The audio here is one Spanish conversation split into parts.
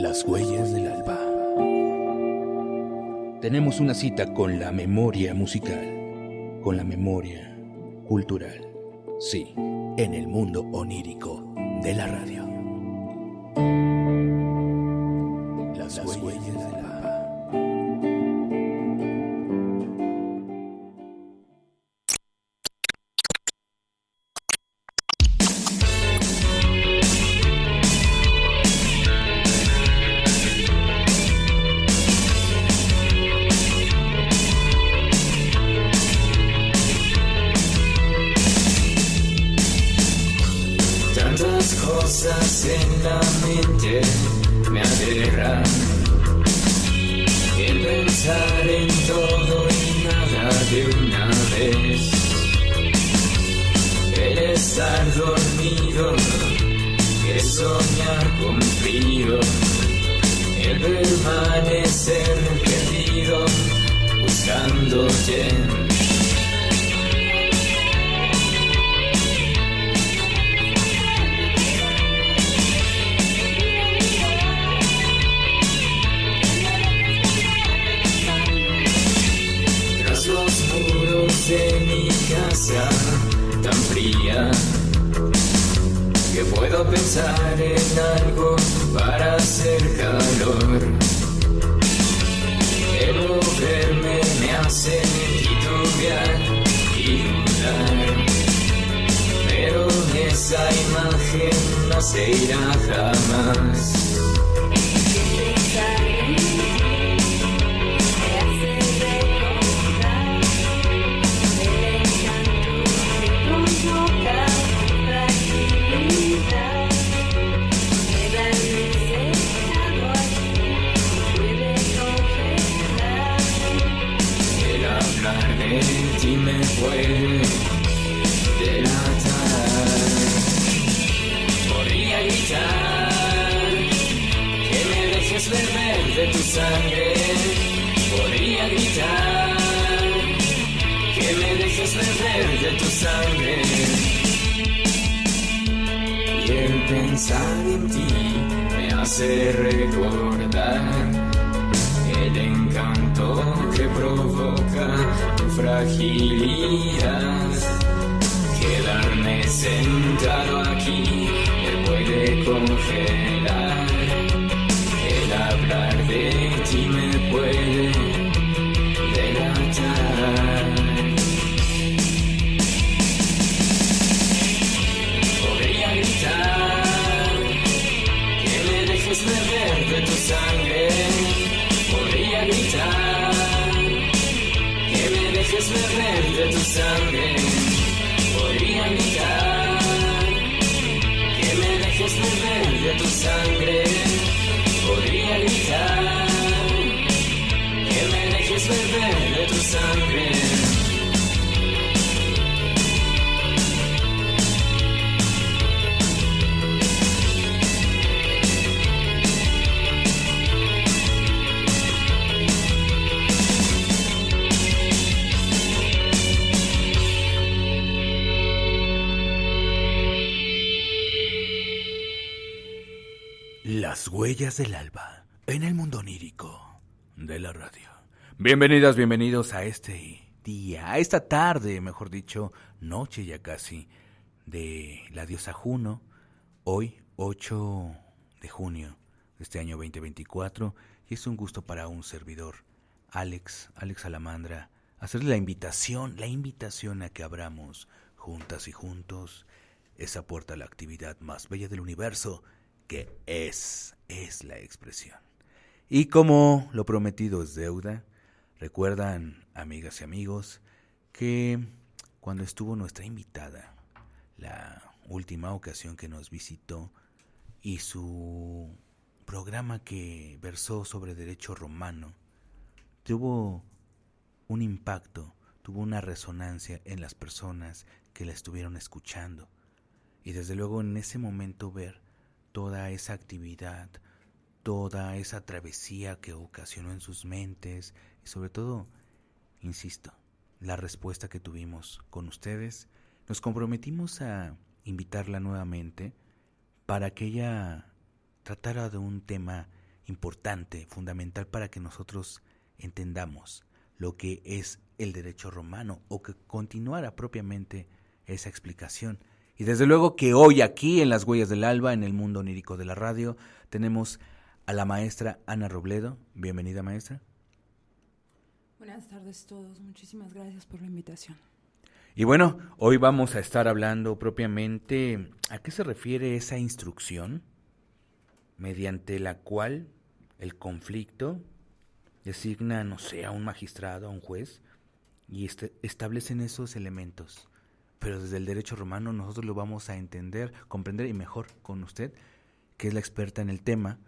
Las huellas del alba. Tenemos una cita con la memoria musical, con la memoria cultural. Sí, en el mundo onírico de la radio. Las huellas del alba. Cosas en la mente me aterran. El pensar en todo y nada de una vez. El estar dormido, el soñar con frío. El permanecer perdido, buscándote. De mi casa tan fría que puedo pensar en algo para hacer calor. El moverme me hace titubear y dudar, pero esa imagen no se irá jamás. Y me puede delatar. Podría gritar que me dejes beber de tu sangre. Podría gritar que me dejes beber de tu sangre. Y el pensar en ti me hace recordar el encanto que provoca tu fragilidad. Quedarme sentado aquí me puede congelar. El hablar de ti me puede delatar. Podría gritar que me dejes beber de tu sangre. Podría gritar que me dejes beber de tu sangre. Podría gritar que me dejes beber de tu sangre. Podría gritar que me dejes beber de tu sangre. Las huellas del alba en el mundo onírico de la radio. Bienvenidas, bienvenidos a este día, a esta tarde, mejor dicho, noche ya casi, de la diosa Juno. Hoy, 8 de junio de este año 2024, y es un gusto para un servidor, Alex Salamandra, hacerle la invitación a que abramos juntas y juntos esa puerta a la actividad más bella del universo, que es la expresión. Y como lo prometido es deuda, recuerdan, amigas y amigos, que cuando estuvo nuestra invitada, la última ocasión que nos visitó, y su programa que versó sobre derecho romano, tuvo un impacto, tuvo una resonancia en las personas que la estuvieron escuchando. Y desde luego en ese momento ver toda esa actividad, toda esa travesía que ocasionó en sus mentes y sobre todo, insisto, la respuesta que tuvimos con ustedes, nos comprometimos a invitarla nuevamente para que ella tratara de un tema importante, fundamental para que nosotros entendamos lo que es el derecho romano o que continuara propiamente esa explicación. Y desde luego que hoy aquí en Las Huellas del Alba, en el mundo onírico de la radio, tenemos a la maestra Ana Robledo. Bienvenida, maestra. Buenas tardes a todos, muchísimas gracias por la invitación. Y bueno, hoy vamos a estar hablando propiamente a qué se refiere esa instrucción mediante la cual el conflicto designa, no sé, a un magistrado, a un juez, y establecen esos elementos. Pero desde el derecho romano nosotros lo vamos a entender, comprender y mejor con usted, que es la experta en el tema,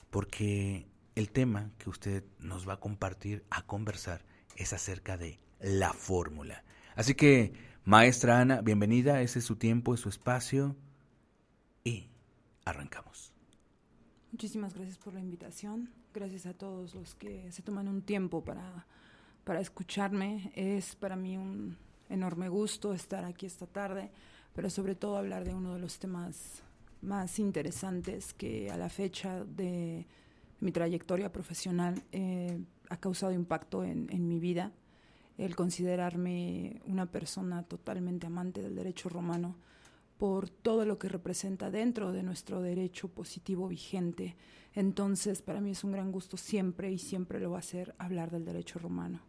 porque el tema que usted nos va a compartir, a conversar, es acerca de la fórmula. Así que, maestra Ana, bienvenida, ese es su tiempo, es su espacio, y arrancamos. Muchísimas gracias por la invitación, gracias a todos los que se toman un tiempo para escucharme. Es para mí un enorme gusto estar aquí esta tarde, pero sobre todo hablar de uno de los temas más interesantes que a la fecha de mi trayectoria profesional ha causado impacto en mi vida. El considerarme una persona totalmente amante del derecho romano por todo lo que representa dentro de nuestro derecho positivo vigente. Entonces, para mí es un gran gusto siempre, y siempre lo va a ser, hablar del derecho romano.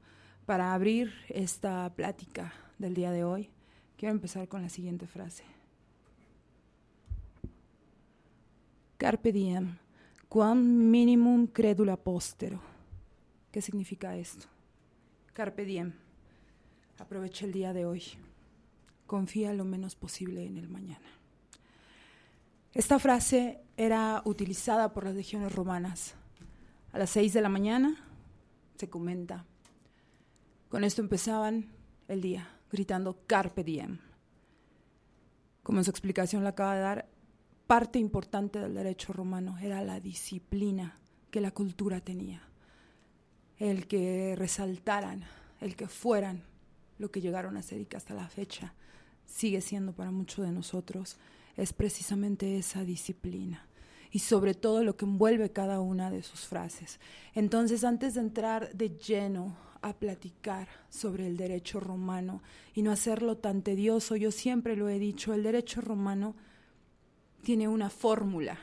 Para abrir esta plática del día de hoy, quiero empezar con la siguiente frase. Carpe diem, quam minimum credula postero. ¿Qué significa esto? Carpe diem, aprovecha el día de hoy, confía lo menos posible en el mañana. Esta frase era utilizada por las legiones romanas. A las 6 de la mañana, se comenta, con esto empezaban el día, gritando Carpe diem. Como en su explicación la acaba de dar, parte importante del derecho romano era la disciplina que la cultura tenía. El que resaltaran, el que fueran lo que llegaron a ser y que hasta la fecha sigue siendo para muchos de nosotros, es precisamente esa disciplina y sobre todo lo que envuelve cada una de sus frases. Entonces, antes de entrar de lleno a platicar sobre el derecho romano y no hacerlo tan tedioso, yo siempre lo he dicho, el derecho romano tiene una fórmula.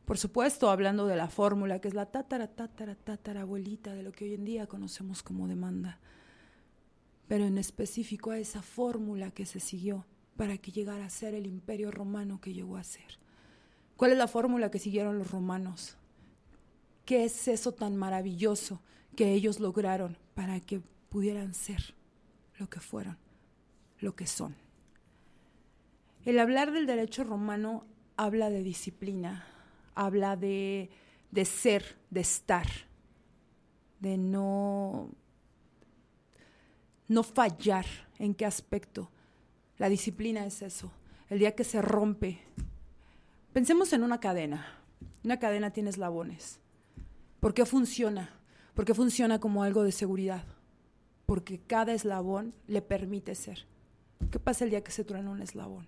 Por supuesto, hablando de la fórmula, que es la tatarabuelita de lo que hoy en día conocemos como demanda, pero en específico a esa fórmula que se siguió para que llegara a ser el imperio romano que llegó a ser. ¿Cuál es la fórmula que siguieron los romanos? ¿Qué es eso tan maravilloso que ellos lograron para que pudieran ser lo que fueron, lo que son? El hablar del derecho romano habla de disciplina, habla de ser, de estar, de no fallar. ¿En qué aspecto? La disciplina es eso. El día que se rompe, pensemos en una cadena. Una cadena tiene eslabones. ¿Por qué funciona? Porque funciona como algo de seguridad. Porque cada eslabón le permite ser. ¿Qué pasa el día que se truena un eslabón?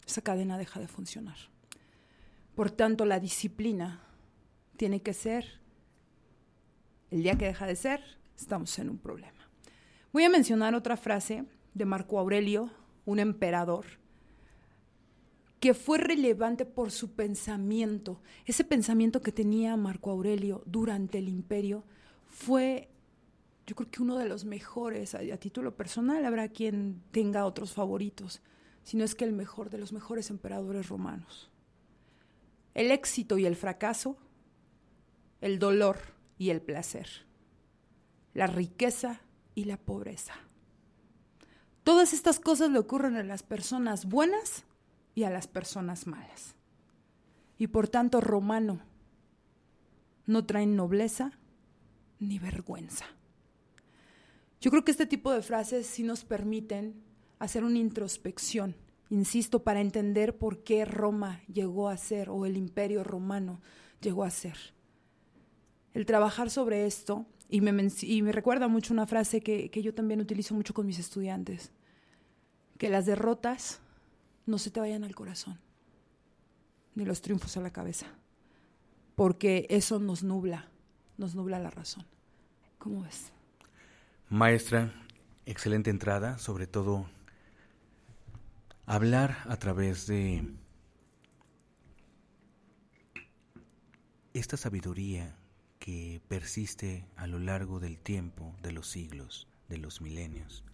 Esa cadena deja de funcionar. Por tanto, la disciplina tiene que ser, el día que deja de ser, estamos en un problema. Voy a mencionar otra frase de Marco Aurelio, un emperador, que fue relevante por su pensamiento. Ese pensamiento que tenía Marco Aurelio durante el imperio fue, yo creo que uno de los mejores, a título personal, habrá quien tenga otros favoritos, sino es que el mejor de los mejores emperadores romanos. El éxito y el fracaso, el dolor y el placer, la riqueza y la pobreza. Todas estas cosas le ocurren a las personas buenas y a las personas malas. Y por tanto, romano, no traen nobleza ni vergüenza. Yo creo que este tipo de frases sí nos permiten hacer una introspección, insisto, para entender por qué Roma llegó a ser, o el imperio romano llegó a ser. El trabajar sobre esto, y me recuerda mucho una frase que yo también utilizo mucho con mis estudiantes, que las derrotas no se te vayan al corazón, ni los triunfos a la cabeza. porque eso nos nubla la razón. ¿Cómo ves? Maestra, excelente entrada, sobre todo hablar a través de esta sabiduría que persiste a lo largo del tiempo, de los siglos, de los milenios,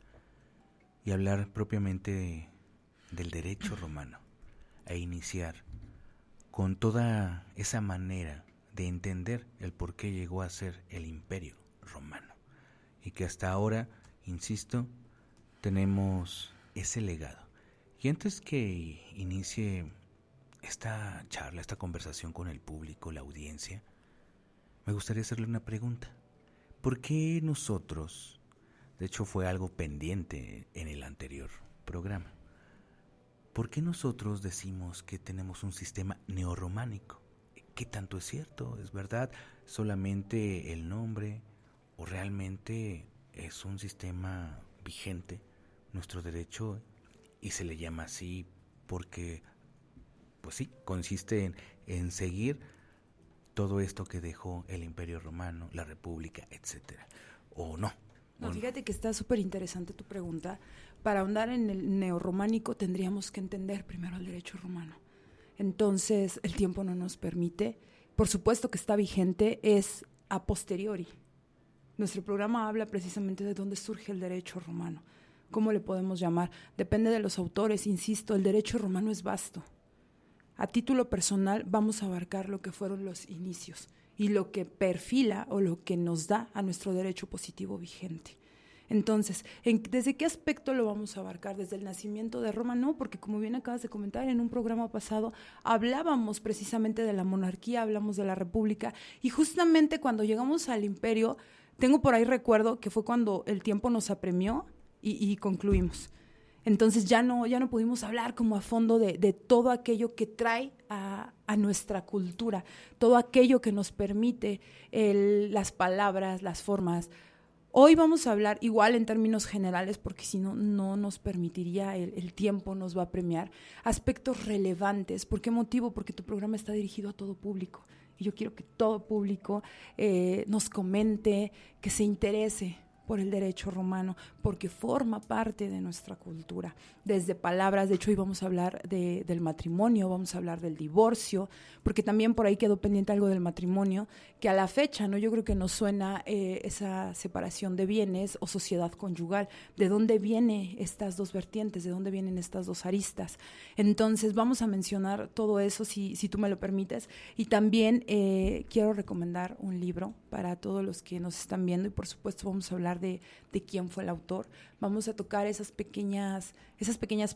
y hablar propiamente del derecho romano, e iniciar con toda esa manera de entender el por qué llegó a ser el Imperio Romano, y que hasta ahora, insisto, tenemos ese legado. Y antes que inicie esta charla, esta conversación con el público, la audiencia, me gustaría hacerle una pregunta. ¿Por qué nosotros, de hecho fue algo pendiente en el anterior programa, ¿por qué nosotros decimos que tenemos un sistema neorrománico? ¿Qué tanto es cierto? ¿Es verdad solamente el nombre o realmente es un sistema vigente, nuestro derecho, y se le llama así porque, pues sí, consiste en seguir todo esto que dejó el Imperio Romano, la República, etcétera? ¿O no? No, fíjate que está súper interesante tu pregunta. Para ahondar en el neorrománico tendríamos que entender primero el derecho romano. Entonces, el tiempo no nos permite. Por supuesto que está vigente, es a posteriori. Nuestro programa habla precisamente de dónde surge el derecho romano. ¿Cómo le podemos llamar? Depende de los autores, insisto, el derecho romano es vasto. A título personal vamos a abarcar lo que fueron los inicios y lo que perfila o lo que nos da a nuestro derecho positivo vigente. Entonces, ¿desde qué aspecto lo vamos a abarcar? ¿Desde el nacimiento de Roma? No, porque como bien acabas de comentar, en un programa pasado hablábamos precisamente de la monarquía, hablamos de la república, y justamente cuando llegamos al imperio, tengo por ahí recuerdo que fue cuando el tiempo nos apremió y concluimos. Entonces ya no pudimos hablar como a fondo de todo aquello que trae a nuestra cultura, todo aquello que nos permite las palabras, las formas. Hoy vamos a hablar igual en términos generales, porque si no, no nos permitiría, el tiempo nos va a premiar, aspectos relevantes. ¿Por qué motivo? Porque tu programa está dirigido a todo público. Y yo quiero que todo público nos comente, que se interese por el derecho romano, porque forma parte de nuestra cultura. Desde palabras, de hecho hoy vamos a hablar del matrimonio, vamos a hablar del divorcio, porque también por ahí quedó pendiente algo del matrimonio, que a la fecha, ¿no? Yo creo que nos suena esa separación de bienes o sociedad conyugal. ¿De dónde vienen estas dos vertientes? ¿De dónde vienen estas dos aristas? Entonces vamos a mencionar todo eso, si tú me lo permites, y también quiero recomendar un libro para todos los que nos están viendo, y por supuesto vamos a hablar de quién fue el autor. Vamos a tocar esas pequeñas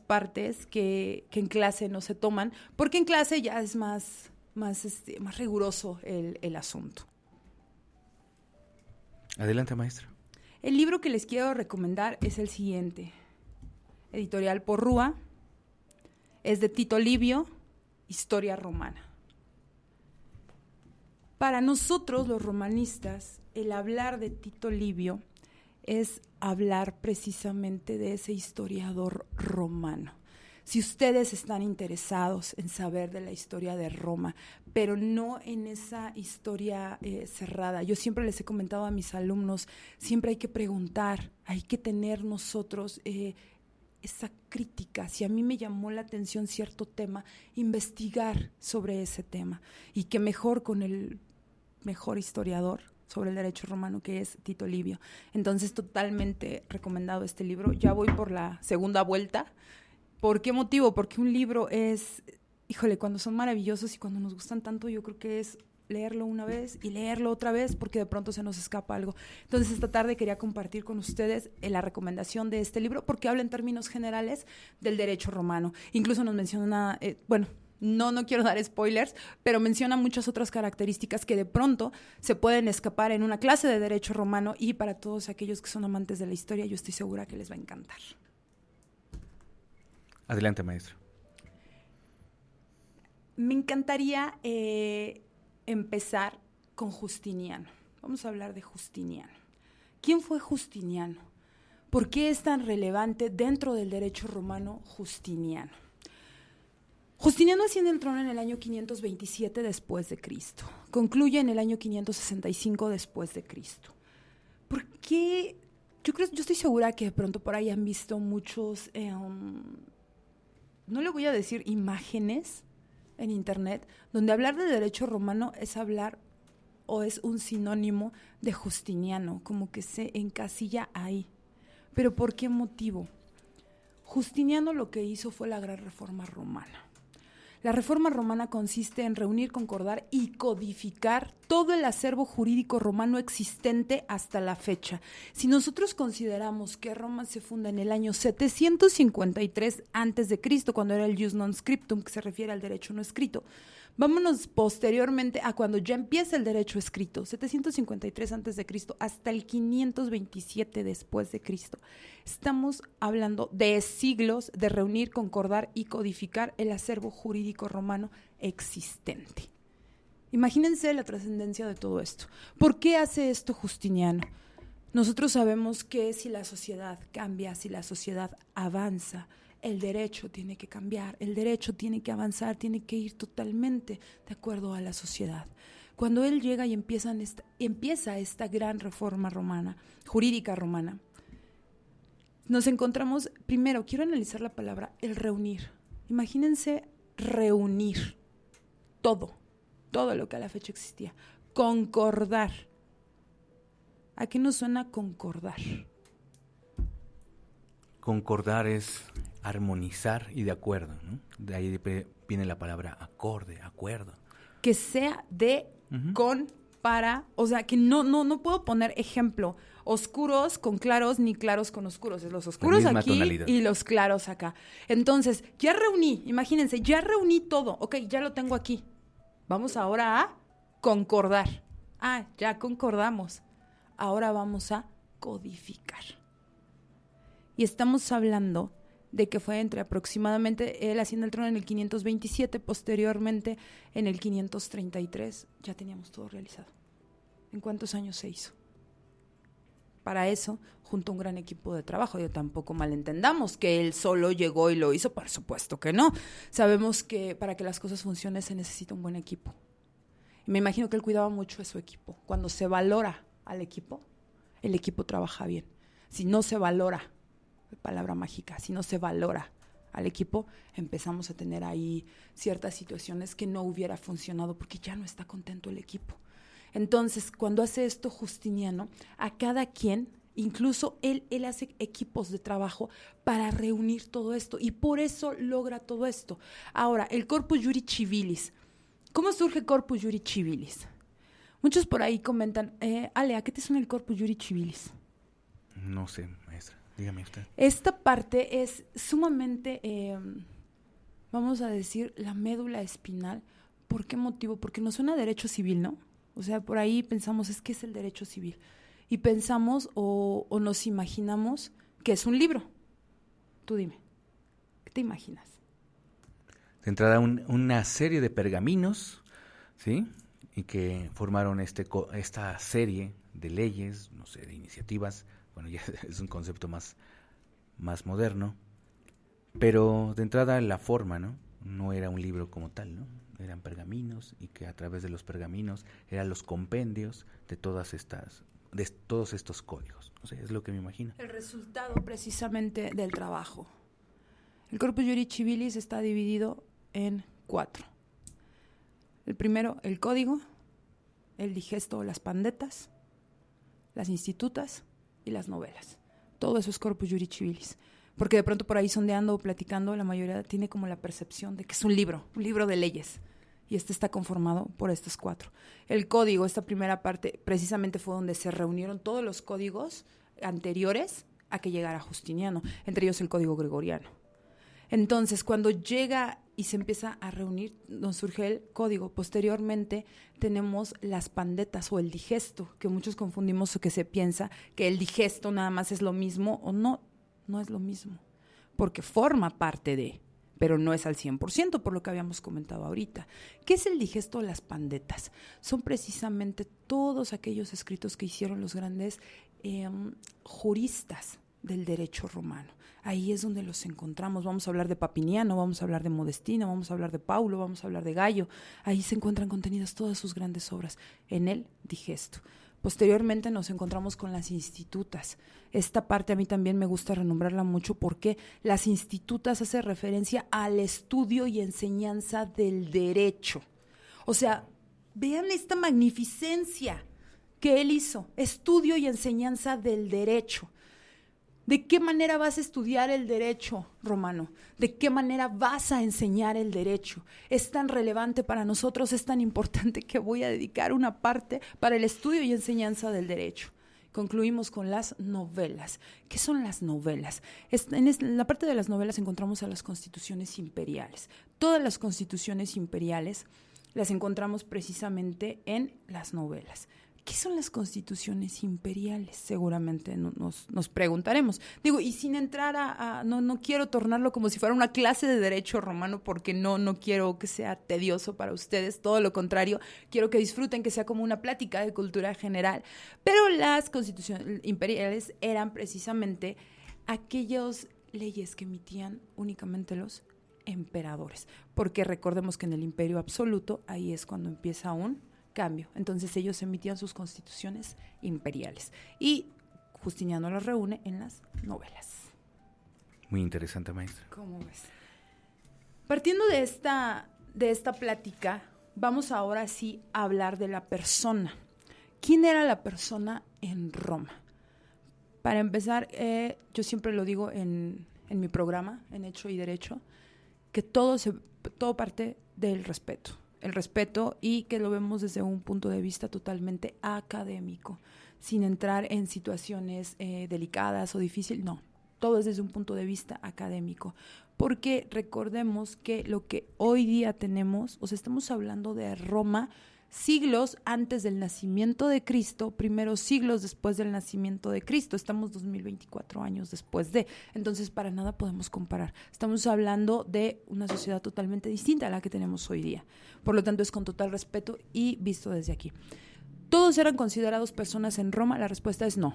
partes que en clase no se toman, porque en clase ya es más riguroso el asunto. Adelante, maestra. El libro que les quiero recomendar es el siguiente. Editorial Porrúa. Es de Tito Livio, Historia Romana. Para nosotros, los romanistas, el hablar de Tito Livio es hablar precisamente de ese historiador romano. Si ustedes están interesados en saber de la historia de Roma, pero no en esa historia cerrada, yo siempre les he comentado a mis alumnos, siempre hay que preguntar, hay que tener nosotros esa crítica. Si a mí me llamó la atención cierto tema, investigar sobre ese tema. Y qué mejor con el mejor historiador sobre el derecho romano, que es Tito Livio. Entonces, totalmente recomendado este libro. Ya voy por la segunda vuelta. ¿Por qué motivo? Porque un libro es, híjole, cuando son maravillosos y cuando nos gustan tanto, yo creo que es leerlo una vez y leerlo otra vez, porque de pronto se nos escapa algo. Entonces, esta tarde quería compartir con ustedes la recomendación de este libro, porque habla en términos generales del derecho romano. Incluso nos menciona, no quiero dar spoilers, pero menciona muchas otras características que de pronto se pueden escapar en una clase de derecho romano, y para todos aquellos que son amantes de la historia, yo estoy segura que les va a encantar. Adelante, maestro. Me encantaría empezar con Justiniano. Vamos a hablar de Justiniano. ¿Quién fue Justiniano? ¿Por qué es tan relevante dentro del derecho romano Justiniano? Justiniano asciende al trono en el año 527 después de Cristo. Concluye en el año 565 después de Cristo. ¿Por qué? Yo estoy segura que de pronto por ahí han visto muchos, no le voy a decir imágenes en internet, donde hablar de derecho romano es hablar o es un sinónimo de Justiniano, como que se encasilla ahí. ¿Pero por qué motivo? Justiniano lo que hizo fue la Gran Reforma Romana. La Reforma Romana consiste en reunir, concordar y codificar todo el acervo jurídico romano existente hasta la fecha. Si nosotros consideramos que Roma se funda en el año 753 a.C., cuando era el Jus non scriptum, que se refiere al derecho no escrito, vámonos posteriormente a cuando ya empieza el derecho escrito, 753 a.C. hasta el 527 después de Cristo. Estamos hablando de siglos de reunir, concordar y codificar el acervo jurídico romano existente. Imagínense la trascendencia de todo esto. ¿Por qué hace esto Justiniano? Nosotros sabemos que si la sociedad cambia, si la sociedad avanza, el derecho tiene que cambiar, el derecho tiene que avanzar, tiene que ir totalmente de acuerdo a la sociedad. Cuando él llega y empieza esta gran reforma romana, jurídica romana, nos encontramos, primero, quiero analizar la palabra, el reunir. Imagínense reunir todo lo que a la fecha existía. Concordar. ¿A qué nos suena concordar? Concordar es armonizar y de acuerdo, ¿no? De ahí viene la palabra acorde, acuerdo. Que sea de, con, para, o sea, que no puedo poner ejemplo, oscuros con claros ni claros con oscuros, es los oscuros aquí tonalidad. Y los claros acá. Entonces, ya reuní, imagínense, ya reuní todo, ok, ya lo tengo aquí. Vamos ahora a concordar. Ah, ya concordamos. Ahora vamos a codificar. Y estamos hablando de que fue entre aproximadamente, él asciende al trono en el 527, posteriormente en el 533, ya teníamos todo realizado. ¿En cuántos años se hizo? Para eso, junto a un gran equipo de trabajo, yo tampoco malentendamos que él solo llegó y lo hizo, por supuesto que no. Sabemos que para que las cosas funcionen se necesita un buen equipo. Y me imagino que él cuidaba mucho de su equipo. Cuando se valora al equipo, el equipo trabaja bien. Si no se valora, palabra mágica, si no se valora al equipo, empezamos a tener ahí ciertas situaciones que no hubiera funcionado porque ya no está contento el equipo. Entonces, cuando hace esto Justiniano, a cada quien, incluso él hace equipos de trabajo para reunir todo esto y por eso logra todo esto. Ahora, el Corpus Juris Civilis. ¿Cómo surge Corpus Juris Civilis? Muchos por ahí comentan, Ale, ¿a qué te suena el Corpus Juris Civilis? No sé, maestra. Dígame usted. Esta parte es sumamente, vamos a decir, la médula espinal. ¿Por qué motivo? Porque nos suena a derecho civil, ¿no? O sea, por ahí pensamos, ¿qué es el derecho civil? Y pensamos o nos imaginamos que es un libro. Tú dime, ¿qué te imaginas? De entrada, una serie de pergaminos, ¿sí? Y que formaron esta serie de leyes, no sé, de iniciativas. Bueno, ya es un concepto más moderno, pero de entrada la forma, ¿no? No era un libro como tal, ¿no? Eran pergaminos y que a través de los pergaminos eran los compendios de todos estos códigos. No sé, es lo que me imagino. El resultado precisamente del trabajo. El Corpus Juris Civilis está dividido en 4. El primero, el código, el digesto o las pandetas, las institutas y las novelas. Todo eso es Corpus Juris Civilis. Porque de pronto por ahí sondeando o platicando, la mayoría tiene como la percepción de que es un libro de leyes. Y este está conformado por estos 4. El código, esta primera parte, precisamente fue donde se reunieron todos los códigos anteriores a que llegara Justiniano, entre ellos el código gregoriano. Entonces, cuando llega y se empieza a reunir, nos surge el código. Posteriormente tenemos las pandetas o el digesto, que muchos confundimos o que se piensa que el digesto nada más es lo mismo o no es lo mismo, porque forma parte de, pero no es al 100%, por lo que habíamos comentado ahorita. ¿Qué es el digesto o las pandetas? Son precisamente todos aquellos escritos que hicieron los grandes juristas del derecho romano. Ahí es donde los encontramos. Vamos a hablar de Papiniano, vamos a hablar de Modestino, vamos a hablar de Paulo, vamos a hablar de Gallo. Ahí se encuentran contenidas todas sus grandes obras en el digesto. Posteriormente nos encontramos con las institutas. Esta parte a mí también me gusta renombrarla mucho porque las institutas hace referencia al estudio y enseñanza del derecho. O sea, vean esta magnificencia que él hizo, estudio y enseñanza del derecho. ¿De qué manera vas a estudiar el derecho romano? ¿De qué manera vas a enseñar el derecho? Es tan relevante para nosotros, es tan importante que voy a dedicar una parte para el estudio y enseñanza del derecho. Concluimos con las novelas. ¿Qué son las novelas? En la parte de las novelas encontramos a las constituciones imperiales. Todas las constituciones imperiales las encontramos precisamente en las novelas. ¿Qué son las constituciones imperiales? Seguramente nos preguntaremos. Digo, y sin entrar no quiero tornarlo como si fuera una clase de derecho romano, porque no quiero que sea tedioso para ustedes, todo lo contrario, quiero que disfruten, que sea como una plática de cultura general. Pero las constituciones imperiales eran precisamente aquellas leyes que emitían únicamente los emperadores, porque recordemos que en el imperio absoluto, ahí es cuando empieza un cambio. Entonces ellos emitían sus constituciones imperiales y Justiniano las reúne en las novelas. Muy interesante, maestra. ¿Cómo ves? Partiendo de esta plática, vamos ahora sí a hablar de la persona. ¿Quién era la persona en Roma? Para empezar, yo siempre lo digo en mi programa, en Hecho y Derecho, que todo parte del respeto. El respeto, y que lo vemos desde un punto de vista totalmente académico, sin entrar en situaciones delicadas o difíciles, no, todo es desde un punto de vista académico, porque recordemos que lo que hoy día tenemos, o sea, estamos hablando de Roma siglos antes del nacimiento de Cristo, primeros siglos después del nacimiento de Cristo, estamos 2024 años después de, entonces para nada podemos comparar, estamos hablando de una sociedad totalmente distinta a la que tenemos hoy día, por lo tanto es con total respeto y visto desde aquí. ¿Todos eran considerados personas en Roma? La respuesta es no.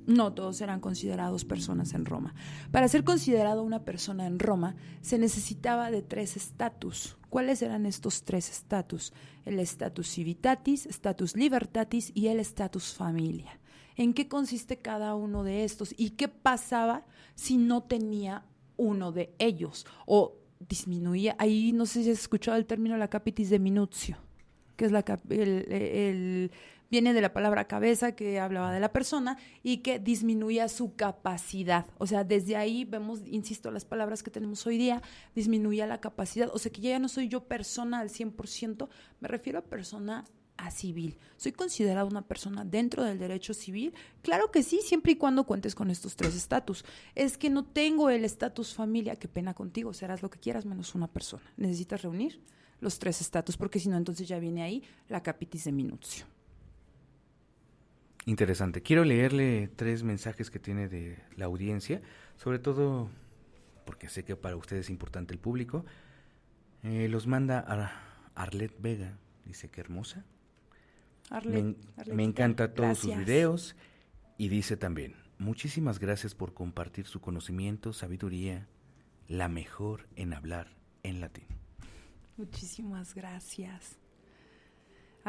No todos eran considerados personas en Roma. Para ser considerado una persona en Roma se necesitaba de 3 estatus. ¿Cuáles eran estos 3 estatus? El status civitatis, status libertatis y el status familia. ¿En qué consiste cada uno de estos? ¿Y qué pasaba si no tenía uno de ellos? O disminuía, ahí no sé si has escuchado el término la capitis de minutio, que es viene de la palabra cabeza, que hablaba de la persona y que disminuía su capacidad. O sea, desde ahí vemos, insisto, las palabras que tenemos hoy día, disminuía la capacidad. O sea, que ya no soy yo persona al 100%, me refiero a persona a civil. ¿Soy considerada una persona dentro del derecho civil? Claro que sí, siempre y cuando cuentes con estos 3 estatus. Es que no tengo el estatus familia, qué pena contigo, serás lo que quieras menos una persona. Necesitas reunir los 3 estatus, porque si no, entonces ya viene ahí la capitis de minutio. Interesante. Quiero leerle 3 mensajes que tiene de la audiencia, sobre todo porque sé que para ustedes es importante el público. Los manda Arlet Vega, dice que hermosa. Me encanta todos sus videos, y dice también, muchísimas gracias por compartir su conocimiento, sabiduría, la mejor en hablar en latín. Muchísimas gracias.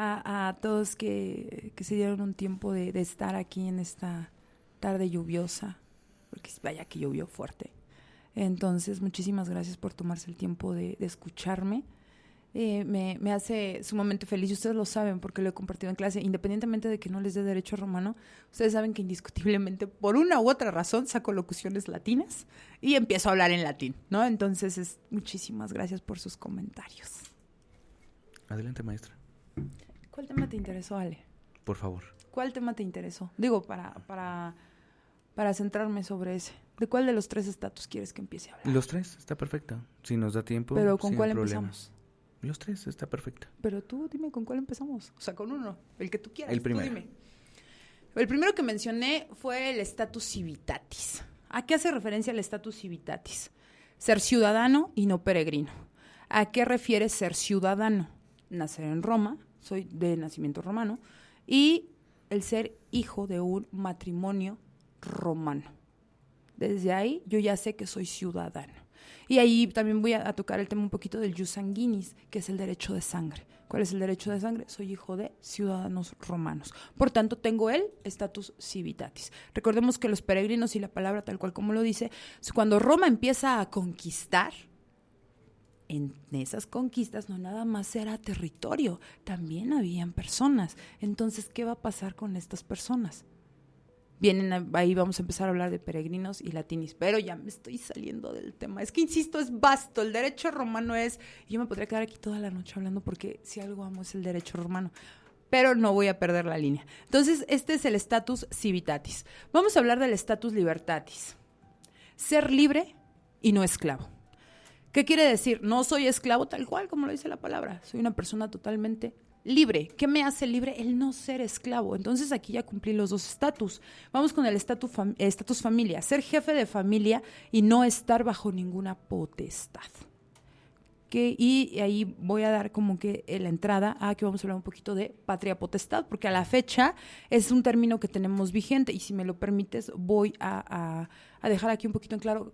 A todos que se dieron un tiempo de estar aquí en esta tarde lluviosa, porque vaya que llovió fuerte. Entonces, muchísimas gracias por tomarse el tiempo de escucharme. Me hace sumamente feliz, y ustedes lo saben porque lo he compartido en clase, independientemente de que no les dé derecho romano, ustedes saben que indiscutiblemente, por una u otra razón, saco locuciones latinas y empiezo a hablar en latín, ¿no? Entonces, muchísimas gracias por sus comentarios. Adelante, maestra. ¿Cuál tema te interesó, Ale? Por favor. ¿Cuál tema te interesó? Digo, para centrarme sobre ese. ¿De cuál de los 3 estatus quieres que empiece a hablar? Los 3, está perfecto. Si nos da tiempo, ¿pero con cuál problema. empezamos? Los 3, está perfecto. Pero tú dime con cuál empezamos. O sea, con uno, el que tú quieras. El primero. Tú dime. El primero que mencioné fue el status civitatis. ¿A qué hace referencia el status civitatis? Ser ciudadano y no peregrino. ¿A qué refiere ser ciudadano? Nacer en Roma, soy de nacimiento romano, y el ser hijo de un matrimonio romano. Desde ahí yo ya sé que soy ciudadano. Y ahí también voy a tocar el tema un poquito del jus sanguinis, que es el derecho de sangre. ¿Cuál es el derecho de sangre? Soy hijo de ciudadanos romanos. Por tanto, tengo el status civitatis. Recordemos que los peregrinos, y la palabra tal cual como lo dice, cuando Roma empieza a conquistar, en esas conquistas no nada más era territorio, también habían personas. Entonces, ¿qué va a pasar con estas personas? Vienen ahí, vamos a empezar a hablar de peregrinos y latinis, pero ya me estoy saliendo del tema. Es que, insisto, es vasto. El derecho romano es... Yo me podría quedar aquí toda la noche hablando porque si algo amo es el derecho romano, pero no voy a perder la línea. Entonces, este es el status civitatis. Vamos a hablar del status libertatis. Ser libre y no esclavo. ¿Qué quiere decir? No soy esclavo tal cual, como lo dice la palabra. Soy una persona totalmente libre. ¿Qué me hace libre? El no ser esclavo. Entonces aquí ya cumplí los dos estatus. Vamos con el estatus familia. Ser jefe de familia y no estar bajo ninguna potestad. Y ahí voy a dar como que la entrada a que vamos a hablar un poquito de patria potestad, porque a la fecha es un término que tenemos vigente y si me lo permites voy a dejar aquí un poquito en claro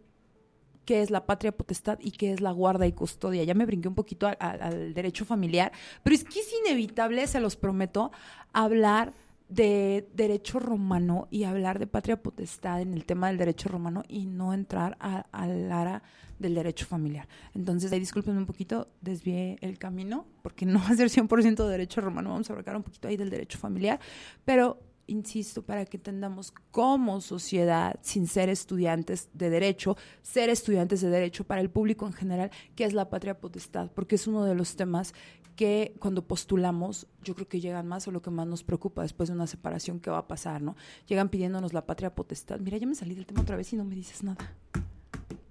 qué es la patria potestad y qué es la guarda y custodia. Ya me brinqué un poquito al derecho familiar, pero es que es inevitable, se los prometo, hablar de derecho romano y hablar de patria potestad en el tema del derecho romano y no entrar al área del derecho familiar. Entonces, ahí discúlpenme un poquito, desvié el camino, porque no va a ser 100% de derecho romano, vamos a abarcar un poquito ahí del derecho familiar, pero insisto, para que entendamos como sociedad, sin ser estudiantes de derecho, ser estudiantes de derecho para el público en general, qué es la patria potestad, porque es uno de los temas que cuando postulamos, yo creo que llegan más o lo que más nos preocupa después de una separación, ¿qué va a pasar, no? Llegan pidiéndonos la patria potestad. Mira, ya me salí del tema otra vez y no me dices nada.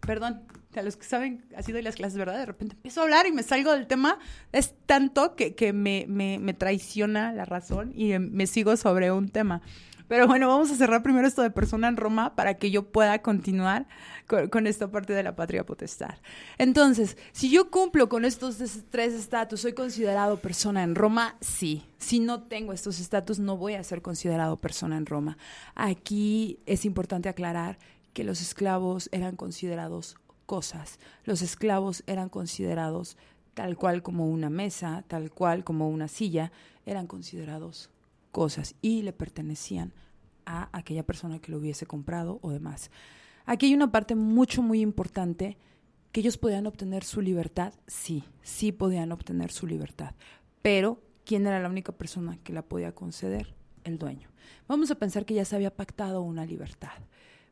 Perdón, a los que saben, así doy las clases, ¿verdad? De repente empiezo a hablar y me salgo del tema. Es tanto que me traiciona la razón y me sigo sobre un tema. Pero bueno, vamos a cerrar primero esto de persona en Roma para que yo pueda continuar con esta parte de la patria potestad. Entonces, si yo cumplo con estos tres estatus, ¿soy considerado persona en Roma? Sí. Si no tengo estos estatus, no voy a ser considerado persona en Roma. Aquí es importante aclarar que los esclavos eran considerados cosas. Los esclavos eran considerados tal cual como una mesa, tal cual como una silla, eran considerados cosas y le pertenecían a aquella persona que lo hubiese comprado o demás. Aquí hay una parte muy importante, que ellos podían obtener su libertad, sí podían obtener su libertad, pero ¿quién era la única persona que la podía conceder? El dueño. Vamos a pensar que ya se había pactado una libertad.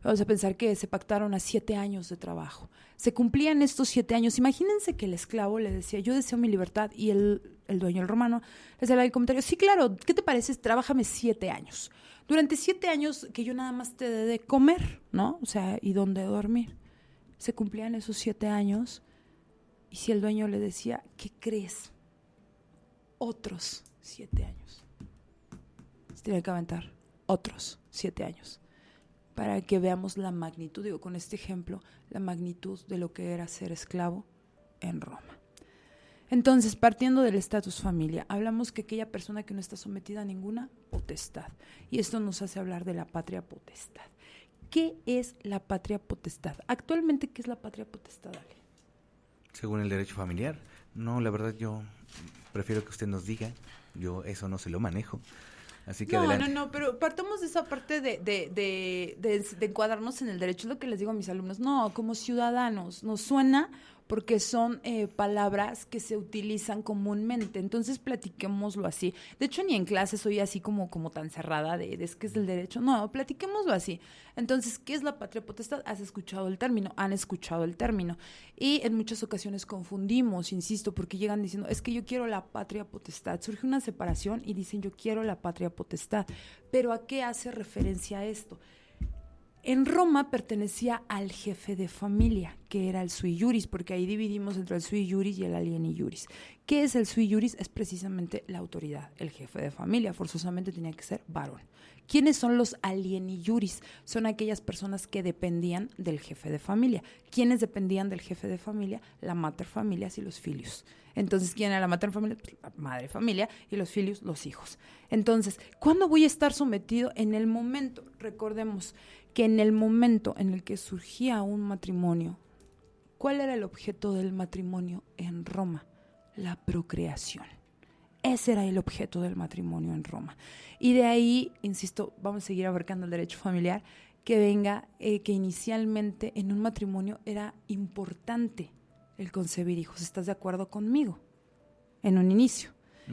Vamos a pensar que se pactaron a 7 años de trabajo. Se cumplían estos 7 años. Imagínense que el esclavo le decía, yo deseo mi libertad, y el dueño, el romano, le hacía el comentario, sí, claro, ¿qué te parece? Trábajame 7 años. Durante 7 años que yo nada más te dé de comer, ¿no? O sea, y dónde dormir. Se cumplían esos 7 años, y si el dueño le decía, ¿qué crees? Otros 7 años. Se tenía que aventar otros 7 años. Para que veamos la magnitud, digo, con este ejemplo, la magnitud de lo que era ser esclavo en Roma. Entonces, partiendo del status familia, hablamos que aquella persona que no está sometida a ninguna potestad. Y esto nos hace hablar de la patria potestad. ¿Qué es la patria potestad? Actualmente, ¿qué es la patria potestad, Ale? Según el derecho familiar. No, la verdad yo prefiero que usted nos diga. Yo eso no se lo manejo. Así que adelante. No, pero partamos de esa parte de encuadrarnos en el derecho. Es lo que les digo a mis alumnos. No, como ciudadanos, nos suena porque son palabras que se utilizan comúnmente. Entonces, platiquémoslo así. De hecho, ni en clase soy así como tan cerrada de es que es del derecho. No, platiquémoslo así. Entonces, ¿qué es la patria potestad? ¿Has escuchado el término? ¿Han escuchado el término? Y en muchas ocasiones confundimos, insisto, porque llegan diciendo, es que yo quiero la patria potestad. Surge una separación y dicen, yo quiero la patria potestad. ¿Pero a qué hace referencia esto? En Roma pertenecía al jefe de familia. qué era el sui juris, porque ahí dividimos entre el sui juris y el alieni juris. ¿Qué es el sui juris? Es precisamente la autoridad, el jefe de familia, forzosamente tenía que ser varón. ¿Quiénes son los alieni juris? Son aquellas personas que dependían del jefe de familia. ¿Quiénes dependían del jefe de familia? La mater familias y los filius. Entonces, ¿quién era la mater familia? Pues la madre familia, y los filius, los hijos. Entonces, ¿cuándo voy a estar sometido? En el momento, recordemos que en el momento en el que surgía un matrimonio, ¿cuál era el objeto del matrimonio en Roma? La procreación. Ese era el objeto del matrimonio en Roma. Y de ahí, insisto, vamos a seguir abarcando el derecho familiar, que venga que inicialmente en un matrimonio era importante el concebir hijos. ¿Estás de acuerdo conmigo? En un inicio.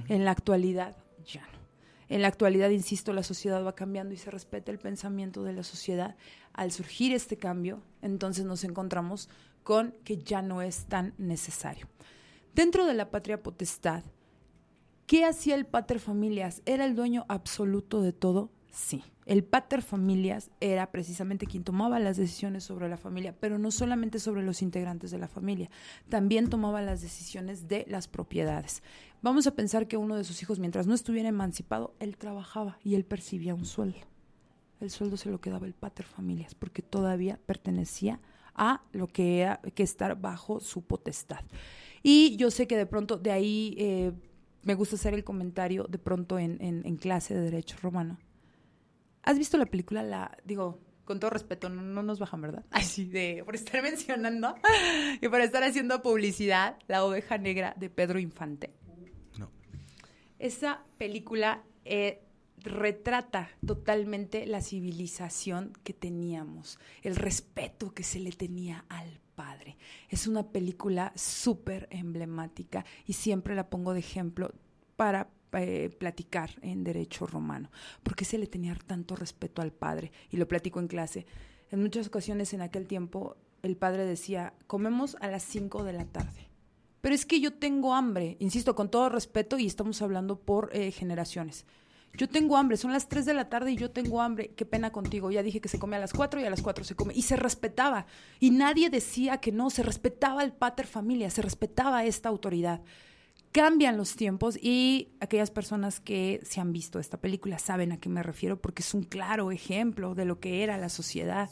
En la actualidad, ya no. En la actualidad, insisto, la sociedad va cambiando y se respeta el pensamiento de la sociedad. Al surgir este cambio, entonces nos encontramos con que ya no es tan necesario. Dentro de la patria potestad, ¿qué hacía el pater familias? ¿Era el dueño absoluto de todo? Sí. El pater familias era precisamente quien tomaba las decisiones sobre la familia, pero no solamente sobre los integrantes de la familia, también tomaba las decisiones de las propiedades. Vamos a pensar que uno de sus hijos, mientras no estuviera emancipado, él trabajaba y él percibía un sueldo. El sueldo se lo quedaba el pater familias, porque todavía pertenecía a lo que era que estar bajo su potestad. Y yo sé que de pronto de ahí me gusta hacer el comentario de pronto en clase de Derecho Romano. ¿Has visto la película? Digo, con todo respeto, no nos bajan, ¿verdad? Ay, sí, por estar mencionando y por estar haciendo publicidad, La oveja negra de Pedro Infante. No. Esa película retrata totalmente la civilización que teníamos, el respeto que se le tenía al padre. Es una película súper emblemática y siempre la pongo de ejemplo para platicar en derecho romano. ¿Por qué se le tenía tanto respeto al padre? Y lo platico en clase. En muchas ocasiones en aquel tiempo el padre decía, comemos a las 5 de la tarde. Pero es que yo tengo hambre, insisto, con todo respeto, y estamos hablando por generaciones. Yo tengo hambre, son las 3 de la tarde y yo tengo hambre, qué pena contigo, ya dije que se come a las 4 y a las 4 se come. Y se respetaba, y nadie decía que no, se respetaba el pater familia, se respetaba esta autoridad. Cambian los tiempos y aquellas personas que se han visto esta película saben a qué me refiero porque es un claro ejemplo de lo que era la sociedad.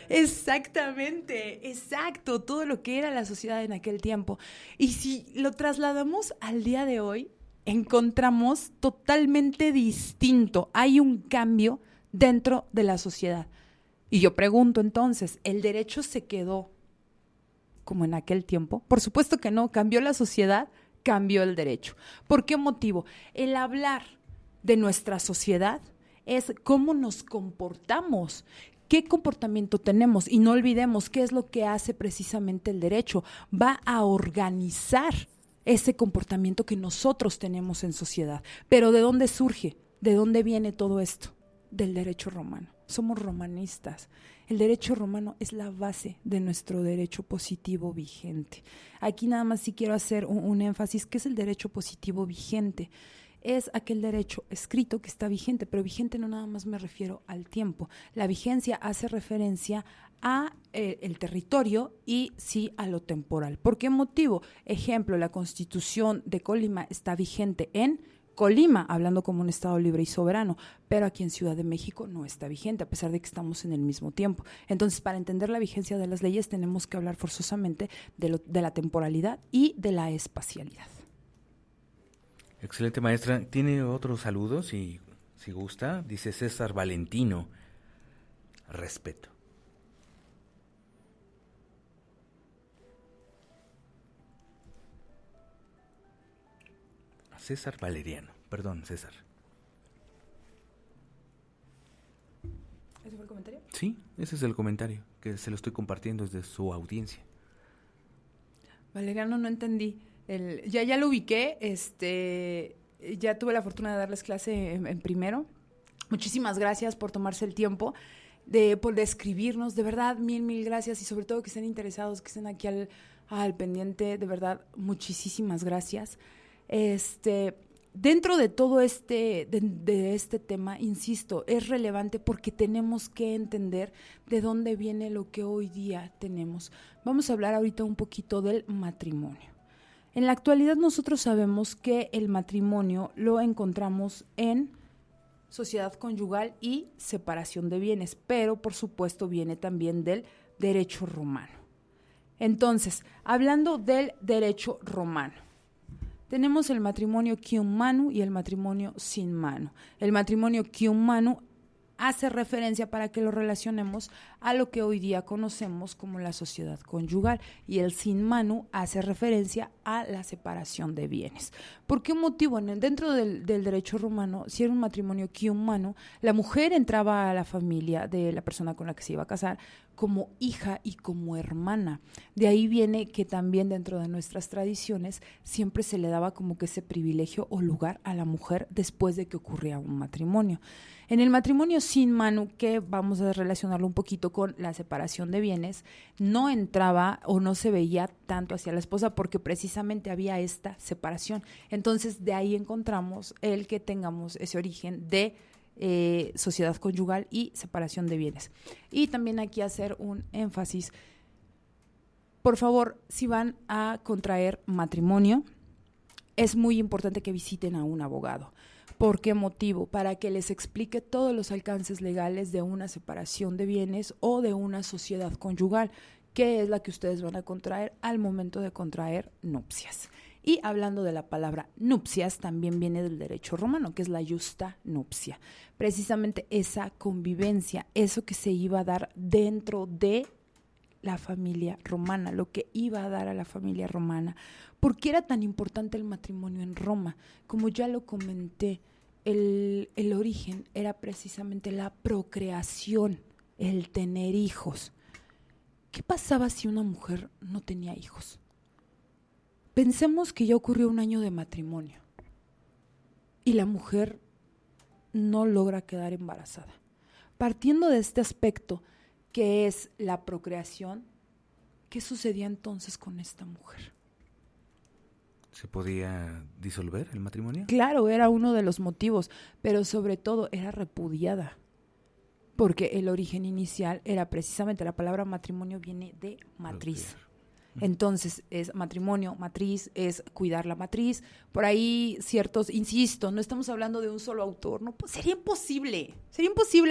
Exactamente, exacto, todo lo que era la sociedad en aquel tiempo. Y si lo trasladamos al día de hoy, encontramos totalmente distinto. Hay un cambio dentro de la sociedad. Y yo pregunto entonces, ¿el derecho se quedó como en aquel tiempo? Por supuesto que no, cambió la sociedad, cambió el derecho. ¿Por qué motivo? El hablar de nuestra sociedad es cómo nos comportamos, qué comportamiento tenemos, y no olvidemos qué es lo que hace precisamente el derecho. Va a organizar ese comportamiento que nosotros tenemos en sociedad. Pero ¿de dónde surge? ¿De dónde viene todo esto? Del derecho romano. Somos romanistas. El derecho romano es la base de nuestro derecho positivo vigente. Aquí nada más sí quiero hacer un énfasis. ¿Qué es el derecho positivo vigente? Es aquel derecho escrito que está vigente, pero vigente no nada más me refiero al tiempo. La vigencia hace referencia a el territorio y sí a lo temporal. ¿Por qué motivo? Ejemplo, la Constitución de Colima está vigente en Colima, hablando como un estado libre y soberano, pero aquí en Ciudad de México no está vigente, a pesar de que estamos en el mismo tiempo. Entonces, para entender la vigencia de las leyes tenemos que hablar forzosamente de la temporalidad y de la espacialidad. Excelente, maestra. ¿Tiene otros saludos? Si gusta. Dice César Valentino. Respeto. César Valeriano. Perdón, César. ¿Ese fue el comentario? Sí, ese es el comentario que se lo estoy compartiendo desde su audiencia. Valeriano, no entendí. Ya lo ubiqué, ya tuve la fortuna de darles clase en primero. Muchísimas gracias por tomarse el tiempo por escribirnos, de verdad, mil gracias, y sobre todo que estén interesados, que estén aquí al pendiente, de verdad, muchísimas gracias. dentro de todo de este tema, insisto, es relevante porque tenemos que entender de dónde viene lo que hoy día tenemos. Vamos a hablar ahorita un poquito del matrimonio. En la actualidad nosotros sabemos que el matrimonio lo encontramos en sociedad conyugal y separación de bienes, pero por supuesto viene también del derecho romano. Entonces, hablando del derecho romano, tenemos el matrimonio quium manu y el matrimonio sin manu. El matrimonio quium manu hace referencia, para que lo relacionemos, a lo que hoy día conocemos como la sociedad conyugal, y el sin manu hace referencia a la separación de bienes. ¿Por qué motivo? Dentro del derecho romano, si era un matrimonio quium manu, la mujer entraba a la familia de la persona con la que se iba a casar como hija y como hermana. De ahí viene que también dentro de nuestras tradiciones siempre se le daba como que ese privilegio o lugar a la mujer después de que ocurría un matrimonio. En el matrimonio sin manu, que vamos a relacionarlo un poquito con la separación de bienes, no entraba o no se veía tanto hacia la esposa porque precisamente había esta separación. Entonces de ahí encontramos el que tengamos ese origen de sociedad conyugal y separación de bienes. Y también aquí hacer un énfasis. Por favor, si van a contraer matrimonio, es muy importante que visiten a un abogado. ¿Por qué motivo? Para que les explique todos los alcances legales de una separación de bienes o de una sociedad conyugal, que es la que ustedes van a contraer al momento de contraer nupcias. Y hablando de la palabra nupcias, también viene del derecho romano, que es la justa nupcia. Precisamente esa convivencia, eso que se iba a dar dentro de la familia romana, lo que iba a dar a la familia romana. ¿Por qué era tan importante el matrimonio en Roma? Como ya lo comenté, el origen era precisamente la procreación, el tener hijos. ¿Qué pasaba si una mujer no tenía hijos? Pensemos que ya ocurrió un año de matrimonio y la mujer no logra quedar embarazada. Partiendo de este aspecto, que es la procreación, ¿qué sucedía entonces con esta mujer? ¿Se podía disolver el matrimonio? Claro, era uno de los motivos, pero sobre todo era repudiada, porque el origen inicial era precisamente, la palabra matrimonio viene de matriz. Entonces es matrimonio, matriz, es cuidar la matriz. Por ahí ciertos, insisto, no estamos hablando de un solo autor, no, pues sería imposible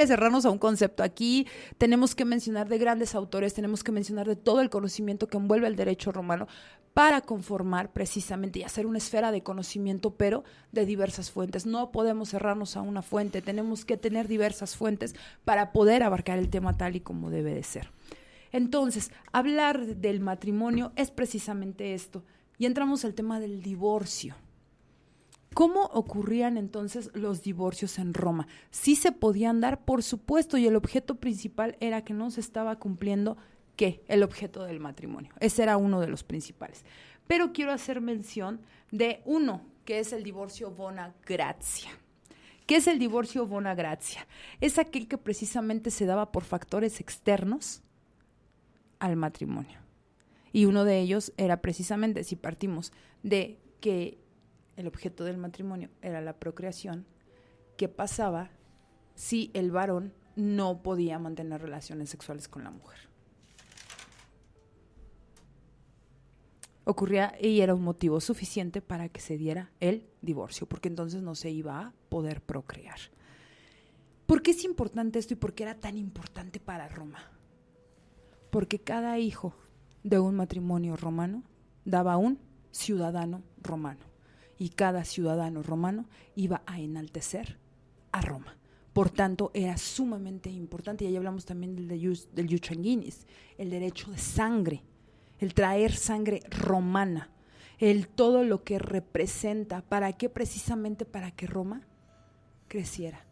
cerrarnos a un concepto. Aquí tenemos que mencionar de grandes autores, tenemos que mencionar de todo el conocimiento que envuelve el derecho romano para conformar precisamente y hacer una esfera de conocimiento, pero de diversas fuentes. No podemos cerrarnos a una fuente, tenemos que tener diversas fuentes para poder abarcar el tema tal y como debe de ser. Entonces, hablar del matrimonio es precisamente esto. Y entramos al tema del divorcio. ¿Cómo ocurrían entonces los divorcios en Roma? Sí se podían dar, por supuesto, y el objeto principal era que no se estaba cumpliendo, ¿qué? El objeto del matrimonio. Ese era uno de los principales. Pero quiero hacer mención de uno, que es el divorcio bona gratia. ¿Qué es el divorcio bona gratia? Es aquel que precisamente se daba por factores externos al matrimonio. Y uno de ellos era precisamente, si partimos de que el objeto del matrimonio era la procreación, ¿qué pasaba si el varón no podía mantener relaciones sexuales con la mujer? Ocurría y era un motivo suficiente para que se diera el divorcio, porque entonces no se iba a poder procrear. ¿Por qué es importante esto y por qué era tan importante para Roma? Porque cada hijo de un matrimonio romano daba un ciudadano romano y cada ciudadano romano iba a enaltecer a Roma. Por tanto, era sumamente importante, y ahí hablamos también del jus sanguinis, el derecho de sangre, el traer sangre romana, el todo lo que representa. ¿Para qué? Precisamente para que Roma creciera.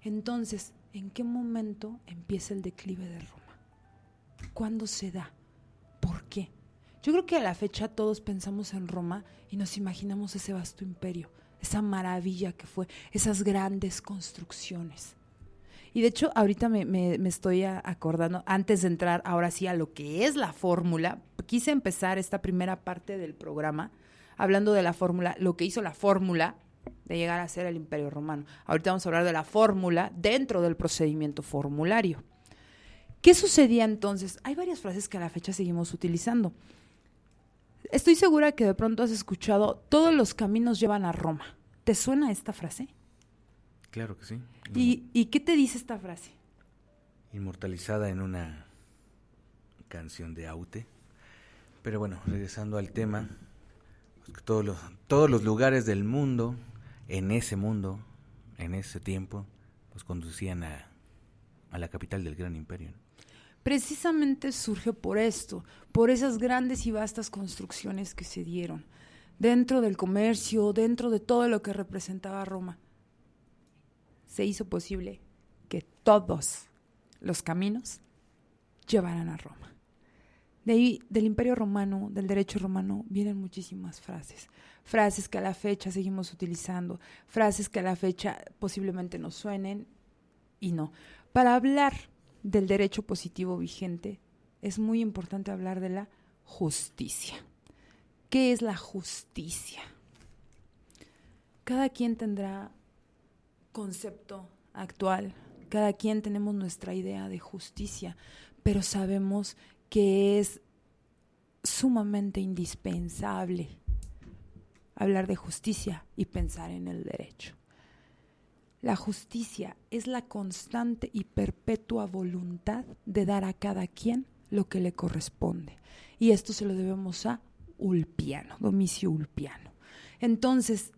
Entonces, ¿en qué momento empieza el declive de Roma? ¿Cuándo se da? ¿Por qué? Yo creo que a la fecha todos pensamos en Roma y nos imaginamos ese vasto imperio, esa maravilla que fue, esas grandes construcciones. Y de hecho, ahorita me estoy acordando, antes de entrar ahora sí a lo que es la fórmula, quise empezar esta primera parte del programa hablando de la fórmula, lo que hizo la fórmula de llegar a ser el Imperio Romano. Ahorita vamos a hablar de la fórmula dentro del procedimiento formulario. ¿Qué sucedía entonces? Hay varias frases que a la fecha seguimos utilizando. Estoy segura que de pronto has escuchado, todos los caminos llevan a Roma. ¿Te suena esta frase? Claro que sí. ¿Y qué te dice esta frase? Inmortalizada en una canción de Aute. Pero bueno, regresando al tema, pues todos los lugares del mundo, en ese tiempo, pues conducían a la capital del gran imperio, ¿no? Precisamente surge por esto, por esas grandes y vastas construcciones que se dieron dentro del comercio, dentro de todo lo que representaba Roma. Se hizo posible que todos los caminos llevaran a Roma. De ahí, del Imperio Romano, del derecho romano, vienen muchísimas frases que a la fecha seguimos utilizando, frases que a la fecha posiblemente nos suenen y no. Para hablar del derecho positivo vigente, es muy importante hablar de la justicia. ¿Qué es la justicia? Cada quien tendrá concepto actual, cada quien tenemos nuestra idea de justicia, pero sabemos que es sumamente indispensable hablar de justicia y pensar en el derecho. La justicia es la constante y perpetua voluntad de dar a cada quien lo que le corresponde. Y esto se lo debemos a Ulpiano, Domicio Ulpiano. Entonces,